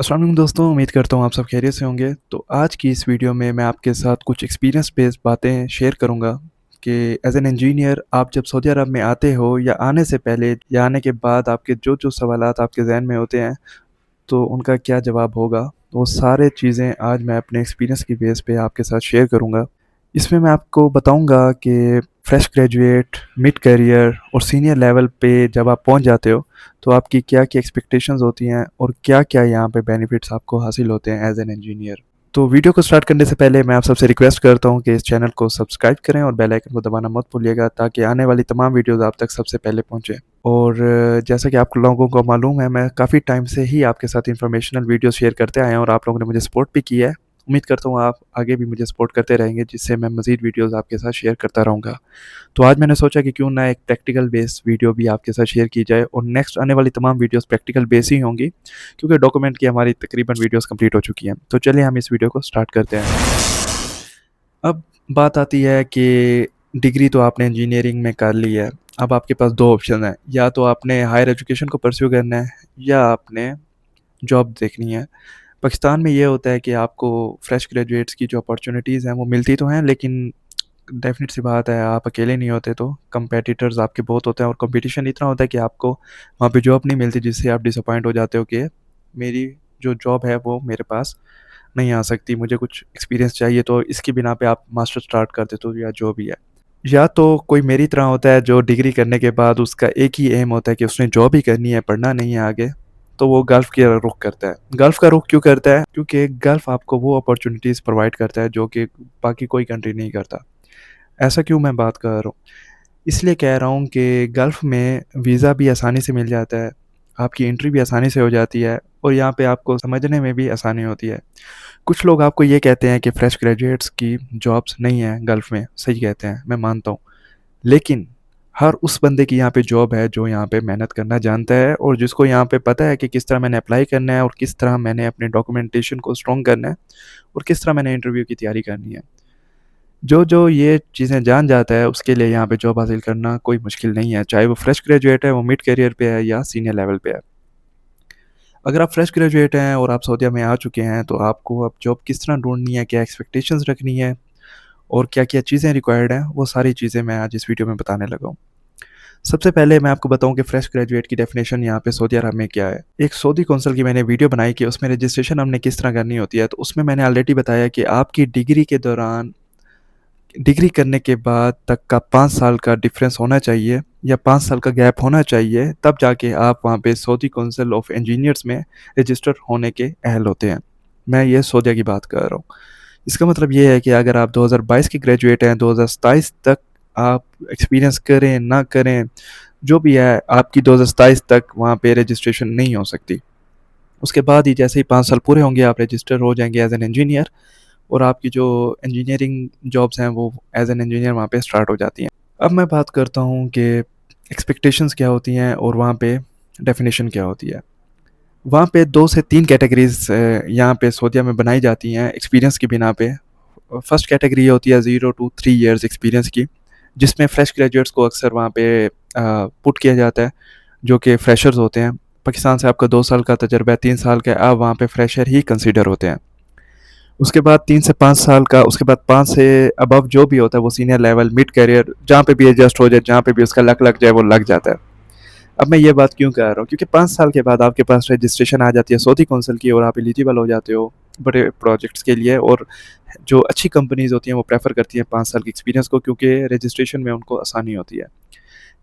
अस्सलाम वालेकुम दोस्तों, उम्मीद करता हूँ आप सब खैरियत से होंगे। तो आज की इस वीडियो में मैं आपके साथ कुछ एक्सपीरियंस बेस्ड बातें शेयर करूँगा कि एज़ एन इंजीनियर आप जब सऊदी अरब में आते हो या आने से पहले या आने के बाद आपके जो सवालात आपके ज़हन में होते हैं, तो उनका क्या जवाब होगा। वो सारे चीज़ें आज मैं अपने एक्सपीरियंस की बेस पे आपके साथ शेयर करूँगा। इसमें मैं आपको बताऊँगा कि फ्रेश ग्रेजुएट, मिड करियर और सीनियर लेवल पे जब आप पहुँच जाते हो, तो आपकी क्या-क्या एक्सपेक्टेशंस होती हैं और क्या-क्या यहाँ पे बेनिफिट्स आपको हासिल होते हैं एज़ एन इंजीनियर। तो वीडियो को स्टार्ट करने से पहले मैं आप सबसे रिक्वेस्ट करता हूँ कि इस चैनल को सब्सक्राइब करें और बेल आइकन को दबाना मत भूलिएगा ताकि आने वाली तमाम वीडियोज़ आप तक सबसे पहले पहुँचे। और जैसा कि आप लोगों को मालूम है, मैं काफ़ी टाइम से ही आपके साथ इन्फॉर्मेशनल वीडियो शेयर करते आया हूँ और आप लोगों ने मुझे सपोर्ट भी किया है। उम्मीद करता हूँ आप आगे भी मुझे सपोर्ट करते रहेंगे, जिससे मैं मज़ीद वीडियोज़ आपके साथ शेयर करता रहूँगा। तो आज मैंने सोचा कि क्यों ना एक प्रैक्टिकल बेस्ड वीडियो भी आपके साथ शेयर की जाए और नेक्स्ट आने वाली तमाम वीडियोज़ प्रैक्टिकल बेस ही होंगी, क्योंकि डॉक्यूमेंट की हमारी तकरीबन वीडियोज़ कंप्लीट हो चुकी हैं। तो चलिए हम इस वीडियो को स्टार्ट करते हैं। अब बात आती है कि डिग्री तो आपने इंजीनियरिंग में कर ली है। अब आपके पास 2 ऑप्शन हैं, या तो आपने हायर एजुकेशन को परस्यू करना है या आपने जॉब देखनी है। पाकिस्तान में ये होता है कि आपको फ्रेश ग्रेजुएट्स की जो अपॉर्चुनिटीज़ हैं वो मिलती तो हैं, लेकिन डेफ़िनेट सी बात है, आप अकेले नहीं होते, तो कॉम्पिटिटर्स आपके बहुत होते हैं और कॉम्पिटिशन इतना होता है कि आपको वहाँ पे जॉब नहीं मिलती, जिससे आप डिसअपॉइंट हो जाते हो कि मेरी जो जॉब है वो मेरे पास नहीं आ सकती, मुझे कुछ एक्सपीरियंस चाहिए। तो इसकी बिना पे आप मास्टर स्टार्ट कर देते हो या जो भी है। या तो कोई मेरी तरह होता है जो डिग्री करने के बाद उसका एक ही एम होता है कि उसने जॉब ही करनी है, पढ़ना नहीं है आगे, तो वो गल्फ़ की रुख करता है। गल्फ़ का रुख क्यों करता है? क्योंकि गल्फ़ आपको वो अपॉर्च्युनिटीज़ प्रोवाइड करता है जो कि बाकी कोई कंट्री नहीं करता। ऐसा क्यों मैं बात कर रहा हूँ? इसलिए कह रहा हूँ कि गल्फ़ में वीज़ा भी आसानी से मिल जाता है, आपकी एंट्री भी आसानी से हो जाती है और यहाँ पे आपको समझने में भी आसानी होती है। कुछ लोग आपको ये कहते हैं कि फ्रेश ग्रेजुएट्स की जॉब्स नहीं हैं गल्फ़ में, सही कहते हैं, मैं मानता हूँ। लेकिन हर उस बंदे की यहाँ पे जॉब है जो यहाँ पे मेहनत करना जानता है और जिसको यहाँ पे पता है कि किस तरह मैंने अप्लाई करना है और किस तरह मैंने अपने डॉक्यूमेंटेशन को स्ट्रॉन्ग करना है और किस तरह मैंने इंटरव्यू की तैयारी करनी है। जो ये चीज़ें जान जाता है उसके लिए यहाँ पे जॉब हासिल करना कोई मुश्किल नहीं है, चाहे वो फ्रेश ग्रेजुएट है, वो मिड करियर पे है या सीनियर लेवल पे है। अगर आप फ्रेश ग्रेजुएट हैं और आप सऊदीया में आ चुके हैं, तो आपको अब जॉब किस तरह ढूँढनी है, क्या एक्सपेक्टेशंस रखनी है और क्या-क्या चीज़ें रिक्वायर्ड हैं, वो सारी चीज़ें मैं आज इस वीडियो में बताने लगा हूँ। सबसे पहले मैं आपको बताऊँ कि फ्रेश ग्रेजुएट की डेफिनेशन यहाँ पे सऊदी अरब में क्या है। एक सऊदी कौंसल की मैंने वीडियो बनाई कि उसमें रजिस्ट्रेशन हमने किस तरह करनी होती है, तो उसमें मैंने ऑलरेडी बताया कि आपकी डिग्री के दौरान डिग्री करने के बाद तक का 5 साल का डिफरेंस होना चाहिए या 5 साल का गैप होना चाहिए, तब जाके आप वहाँ पे सऊदी काउंसिल ऑफ इंजीनियर्स में रजिस्टर होने के अहल होते हैं। मैं ये सऊदीया की बात कर रहा हूँ। इसका मतलब ये है कि अगर आप 2022 के ग्रेजुएट हैं, 2027 तक आप एक्सपीरियंस करें, ना करें, जो भी है, आपकी 2027 तक वहाँ पे रजिस्ट्रेशन नहीं हो सकती। उसके बाद ही जैसे ही 5 साल पूरे होंगे, आप रजिस्टर हो जाएँगे एज़ एन इंजीनियर और आपकी जो इंजीनियरिंग जॉब्स हैं वो एज़ एन इंजीनियर वहाँ पे स्टार्ट हो जाती हैं। अब मैं बात करता हूँ कि एक्सपेक्टेशंस क्या होती हैं और वहाँ पे डेफ़िनेशन क्या होती है। वहाँ पे 2 से 3 कैटेगरीज़ यहाँ पे सऊदीया में बनाई जाती हैं एक्सपीरियंस की बिना पे। फर्स्ट कैटेगरी ये होती है 0 टू 3 इयर्स एक्सपीरियंस की, जिसमें फ्रेश ग्रेजुएट्स को अक्सर वहाँ पे पुट किया जाता है, जो कि फ्रेशर्स होते हैं। पाकिस्तान से आपका 2 साल का तजुर्बा है, 3 साल का है, आप वहाँ पे फ्रेशर ही कंसीडर होते हैं। उसके बाद 3 से 5 साल का, उसके बाद 5 से अबव जो भी होता है वो सीनियर लेवल, मिड करियर, जहाँ पे भी एडजस्ट हो जाए, जहाँ पे भी उसका लक लग जाए वो लग जाता है। अब मैं ये बात क्यों कह रहा हूँ, क्योंकि 5 साल के बाद आपके पास रजिस्ट्रेशन आ जाती है सऊदी कौंसिल की और आप एलिजिबल हो जाते हो बड़े प्रोजेक्ट्स के लिए। और जो अच्छी कंपनीज़ होती हैं वो प्रेफ़र करती हैं 5 साल के एक्सपीरियंस को, क्योंकि रजिस्ट्रेशन में उनको आसानी होती है।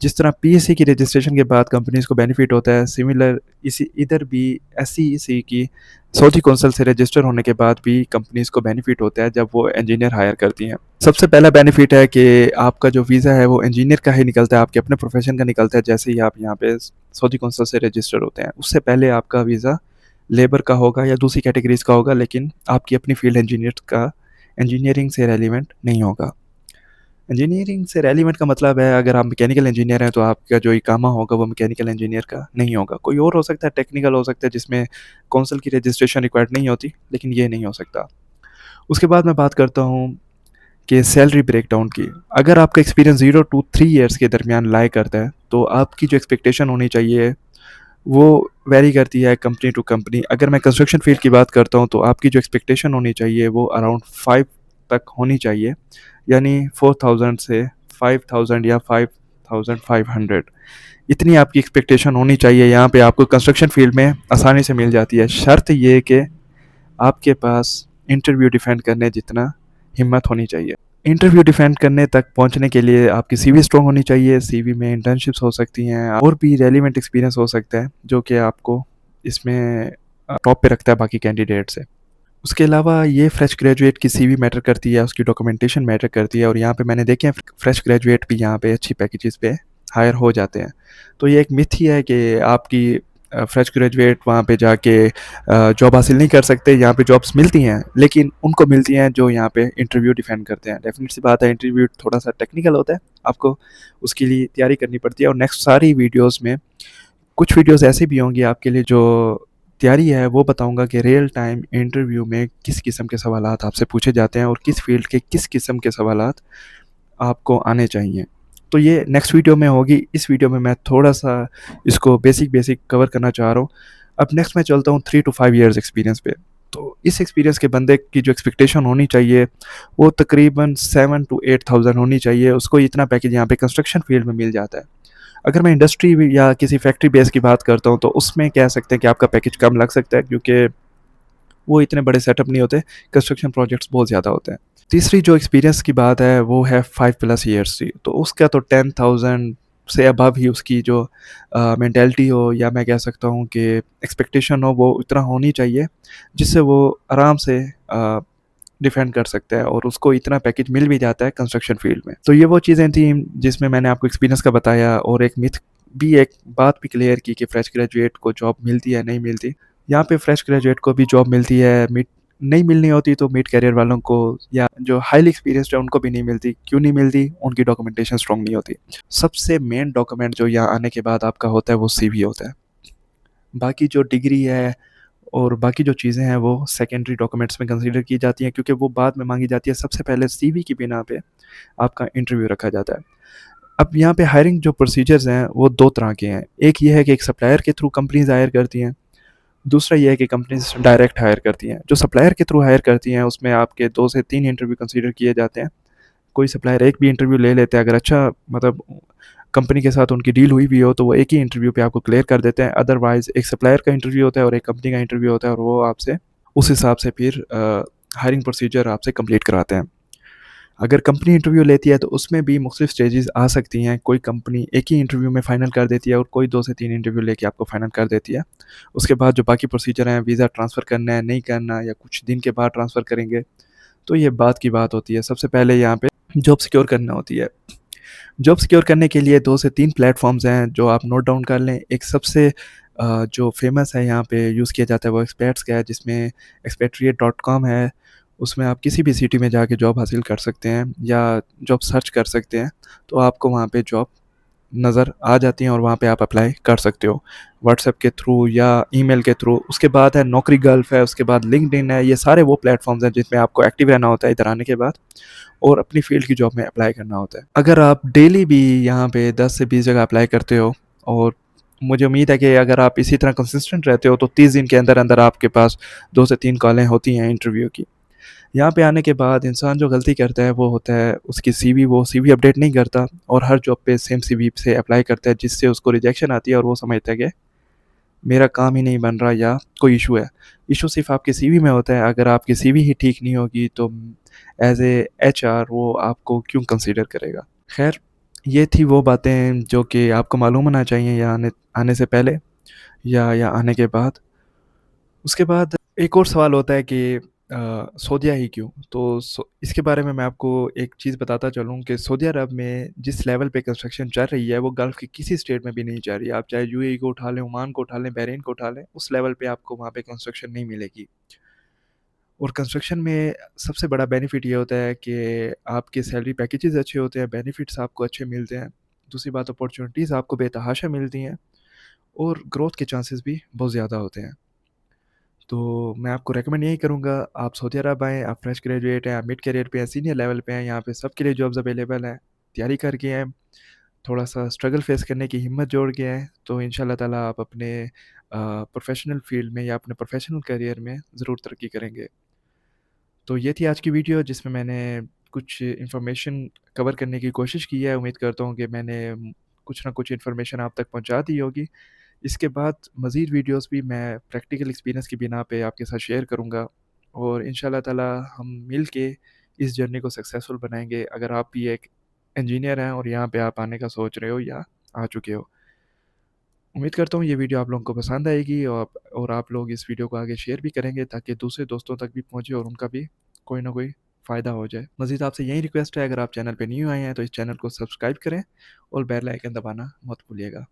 जिस तरह पीएससी की रजिस्ट्रेशन के बाद कंपनीज़ को बेनिफिट होता है, सिमिलर इसी इधर भी एसईसी की सऊदी कौंसिल से रजिस्टर होने के बाद भी कंपनीज़ को बेनिफिट होता है जब वो इंजीनियर हायर करती हैं। सबसे पहला बेनिफिट है कि आपका जो वीज़ा है वो इंजीनियर का ही निकलता है, आपके अपने प्रोफेशन का निकलता है जैसे ही आप यहाँ पे सऊदी कौंसिल से रजिस्टर होते हैं। उससे पहले आपका वीज़ा लेबर का होगा या दूसरी कैटेगरीज़ का होगा, लेकिन आपकी अपनी फील्ड इंजीनियरिंग से रेलिवेंट नहीं होगा। इंजीनियरिंग से रेलिवेंट का मतलब है, अगर आप मैकेनिकल इंजीनियर हैं तो आपका जो इकामा होगा वो मैकेनिकल इंजीनियर का नहीं होगा। कोई और हो सकता है, टेक्निकल हो सकता है जिसमें कौंसिल की रजिस्ट्रेशन रिक्वायर्ड नहीं होती, लेकिन ये नहीं हो सकता। उसके बाद मैं बात करता हूँ कि सैलरी ब्रेकडाउन की। अगर आपका एक्सपीरियंस 0 टू 3 इयर्स के दरमियान लाया करता है, तो आपकी जो एक्सपेक्टेशन होनी चाहिए वो वैरी करती है कंपनी टू कंपनी। अगर मैं कंस्ट्रक्शन फील्ड की बात करता हूँ तो आपकी जो एक्सपेक्टेशन होनी चाहिए वो अराउंड 5 तक होनी चाहिए, यानी 4000 से 5000 या 5500, इतनी आपकी एक्सपेक्टेशन होनी चाहिए। यहाँ पे आपको कंस्ट्रक्शन फील्ड में आसानी से मिल जाती है, शर्त ये कि आपके पास इंटरव्यू डिफेंड करने जितना हिम्मत होनी चाहिए। इंटरव्यू डिफेंड करने तक पहुंचने के लिए आपकी सीवी स्ट्रॉन्ग होनी चाहिए। सीवी में इंटर्नशिप्स हो सकती हैं और भी रेलिवेंट एक्सपीरियंस हो सकता है जो कि आपको इसमें टॉप पे रखता है बाकी कैंडिडेट से। उसके अलावा ये फ्रेश ग्रेजुएट की सीवी मैटर करती है, उसकी डॉक्यूमेंटेशन मैटर करती है, और यहाँ पे मैंने देखे हैं फ्रेश ग्रेजुएट भी यहाँ पे अच्छी पैकेजेस पे हायर हो जाते हैं। तो ये एक मिथ ही है कि आपकी फ्रेश ग्रेजुएट वहाँ पे जाके जॉब हासिल नहीं कर सकते। यहाँ पे जॉब्स मिलती हैं, लेकिन उनको मिलती हैं जो यहाँ पे इंटरव्यू डिफेंड करते हैं। डेफिनेट सी बात है, इंटरव्यू थोड़ा सा टेक्निकल होता है, आपको उसके लिए तैयारी करनी पड़ती है। और नेक्स्ट सारी वीडियोज़ में कुछ वीडियोज़ ऐसी भी होंगी आपके लिए जो तैयारी है वो बताऊंगा कि रियल टाइम इंटरव्यू में किस किस्म के सवालात आपसे पूछे जाते हैं और किस फील्ड के किस किस्म के सवालात आपको आने चाहिए। तो ये नेक्स्ट वीडियो में होगी। इस वीडियो में मैं थोड़ा सा इसको बेसिक बेसिक कवर करना चाह रहा हूँ। अब नेक्स्ट मैं चलता हूँ 3 to 5 ईयर्स एक्सपीरियंस पे। तो इस एक्सपीरियंस के बंदे की जो एक्सपेक्टेशन होनी चाहिए वो तकरीबन 7 to 8,000 होनी चाहिए। उसको इतना पैकेज यहाँ पे कंस्ट्रक्शन फील्ड में मिल जाता है। अगर मैं इंडस्ट्री या किसी फैक्ट्री बेस की बात करता हूँ तो उसमें कह सकते हैं कि आपका पैकेज कम लग सकता है, क्योंकि वो इतने बड़े सेटअप नहीं होते, कंस्ट्रक्शन प्रोजेक्ट्स बहुत ज़्यादा होते हैं। तीसरी जो एक्सपीरियंस की बात है वो है 5+ ईयर्स की, तो उसका तो 10,000 से अबव ही उसकी जो मेंटेलिटी हो, या मैं कह सकता हूँ कि एक्सपेक्टेशन हो, वो इतना होनी चाहिए जिससे वो आराम से डिफेंड कर सकता है, और उसको इतना पैकेज मिल भी जाता है कंस्ट्रक्शन फील्ड में। तो ये वो चीज़ें थी जिसमें मैंने आपको एक्सपीरियंस का बताया, और एक मिथ भी, एक बात भी क्लियर की कि फ्रेश ग्रेजुएट को जॉब मिलती है नहीं मिलती। यहाँ पे फ्रेश ग्रेजुएट को भी जॉब मिलती है, मिड नहीं मिलनी होती तो मिड करियर वालों को या जो हाईली एक्सपीरियंस्ड है उनको भी नहीं मिलती। क्यों नहीं मिलती? उनकी डॉक्यूमेंटेशन स्ट्रॉन्ग नहीं होती। सबसे मेन डॉक्यूमेंट जो यहाँ आने के बाद आपका होता है वो सीवी होता है। बाकी जो डिग्री है और बाकी जो चीज़ें हैं वो सेकेंडरी डॉक्यूमेंट्स में कंसीडर की जाती हैं, क्योंकि वो बाद में मांगी जाती है। सबसे पहले सीवी की बिना पे आपका इंटरव्यू रखा जाता है। अब यहाँ पे हायरिंग जो प्रोसीजर्स हैं वो दो तरह के हैं। एक ये है कि एक सप्लायर के थ्रू कंपनीज हायर करती हैं, दूसरा ये है कि कंपनीज डायरेक्ट हायर करती हैं। जो सप्लायर के थ्रू हायर करती हैं उसमें आपके 2 से 3 इंटरव्यू कंसीडर किए जाते हैं। कोई सप्लायर एक भी इंटरव्यू ले लेते हैं, अगर अच्छा मतलब कंपनी के साथ उनकी डील हुई भी हो तो वो एक ही इंटरव्यू पे आपको क्लियर कर देते हैं। अदरवाइज़ एक सप्लायर का इंटरव्यू होता है और एक कंपनी का इंटरव्यू होता है, और वो आपसे उस हिसाब से फिर हायरिंग प्रोसीजर आपसे कंप्लीट कराते हैं। अगर कंपनी इंटरव्यू लेती है तो उसमें भी मुख्तलिफ स्टेजेस आ सकती हैं। कोई कंपनी एक ही इंटरव्यू में फ़ाइनल कर देती है और कोई 2 से 3 इंटरव्यू लेके आपको फ़ाइनल कर देती है। उसके बाद जो बाकी प्रोसीजर हैं, वीज़ा ट्रांसफ़र करना है नहीं करना, या कुछ दिन के बाद ट्रांसफ़र करेंगे, तो ये बात की बात होती है। सबसे पहले यहाँ पे जॉब सिक्योर करना होती है। जॉब सिक्योर करने के लिए 2 से 3 प्लेटफॉर्म्स हैं जो आप नोट डाउन कर लें। एक सबसे जो फेमस है यहाँ पे यूज़ किया जाता है वो एक्सपैट्स का है, जिसमें expatriate.com है। उसमें आप किसी भी सिटी में जाके जॉब हासिल कर सकते हैं या जॉब सर्च कर सकते हैं, तो आपको वहाँ पे जॉब नज़र आ जाती हैं और वहाँ पे आप अप्लाई कर सकते हो व्हाट्सएप के थ्रू या ईमेल के थ्रू। उसके बाद है नौकरी गल्फ है, उसके बाद लिंक्डइन है। ये सारे वो प्लेटफॉर्म्स हैं जिसमें आपको एक्टिव रहना होता है इधर आने के बाद, और अपनी फील्ड की जॉब में अप्लाई करना होता है। अगर आप डेली भी यहाँ पे 10 से 20 जगह अप्लाई करते हो, और मुझे उम्मीद है कि अगर आप इसी तरह कंसिस्टेंट रहते हो तो 30 दिन के अंदर अंदर आपके पास 2 से 3 कॉलें होती हैं इंटरव्यू की। यहाँ पे आने के बाद इंसान जो गलती करता है वो होता है उसकी सीवी, वो सीवी अपडेट नहीं करता और हर जॉब पे सेम सीवी से अप्लाई करता है, जिससे उसको रिजेक्शन आती है और वो समझता है कि मेरा काम ही नहीं बन रहा या कोई इशू है। इशू सिर्फ आपके सीवी में होता है। अगर आपकी सीवी ही ठीक नहीं होगी तो एज ए एचआर वो आपको क्यों कंसीडर करेगा। खैर, ये थी वो बातें जो कि आपको मालूम होना चाहिए या आने आने से पहले या आने के बाद। उसके बाद एक और सवाल होता है कि सऊदी ही क्यों? तो इसके बारे में मैं आपको एक चीज़ बताता चलूँ कि सऊदी अरब में जिस लेवल पे कंस्ट्रक्शन चल रही है वो गल्फ़ के किसी स्टेट में भी नहीं चल रही है। आप चाहे यूएई को उठा लें, ओमान को उठा लें, बहरीन को उठा लें, उस लेवल पे आपको वहाँ पे कंस्ट्रक्शन नहीं मिलेगी। और कंस्ट्रक्शन में सबसे बड़ा बेनिफिट ये होता है कि आपके सैलरी पैकेजेस अच्छे होते हैं, बेनिफिट्स आपको अच्छे मिलते हैं। दूसरी बात, अपॉर्चुनिटीज़ आपको बेतहाशा मिलती हैं, और ग्रोथ के चांसेस भी बहुत ज़्यादा होते हैं। तो मैं आपको रेकमेंड यही करूँगा, आप सऊदी अरब आएँ। आप फ्रेश ग्रेजुएट हैं, आप मिड करियर पे हैं, सीनियर लेवल पे हैं, यहाँ पे सबके लिए जॉब्स अवेलेबल हैं। तैयारी करके आएँ, थोड़ा-सा स्ट्रगल फेस करने की हिम्मत जोड़ के आएँ, तो इंशाअल्लाह ताला आप अपने प्रोफ़ेशनल फ़ील्ड में या अपने प्रोफ़ेशनल करियर में ज़रूर तरक्की करेंगे। तो ये थी आज की वीडियो जिसमें मैंने कुछ इन्फॉर्मेशन कवर करने की कोशिश की है। उम्मीद करता हूँ कि मैंने कुछ ना कुछ इन्फॉर्मेशन आप तक पहुँचा दी होगी। इसके बाद मज़ीद वीडियोज़ भी मैं प्रैक्टिकल एक्सपीरियंस की बिना पे आपके साथ शेयर करूँगा और इंशाअल्लाह ताला हम मिल के इस जर्नी को सक्सेसफुल बनाएँगे। अगर आप भी एक इंजीनियर हैं और यहाँ पे आप आने का सोच रहे हो या आ चुके हो। उम्मीद करता हूँ ये वीडियो आप लोगों को पसंद आएगी और आप लोग इस वीडियो को आगे शेयर भी करेंगे ताकि दूसरे दोस्तों तक भी पहुँचे और उनका भी कोई ना कोई फ़ायदा हो जाए। मज़ीद आपसे यही रिक्वेस्ट है, अगर आप चैनल पे न्यू आए हैं तो इस चैनल को सब्सक्राइब करें और बेल आइकन दबाना मत भूलिएगा।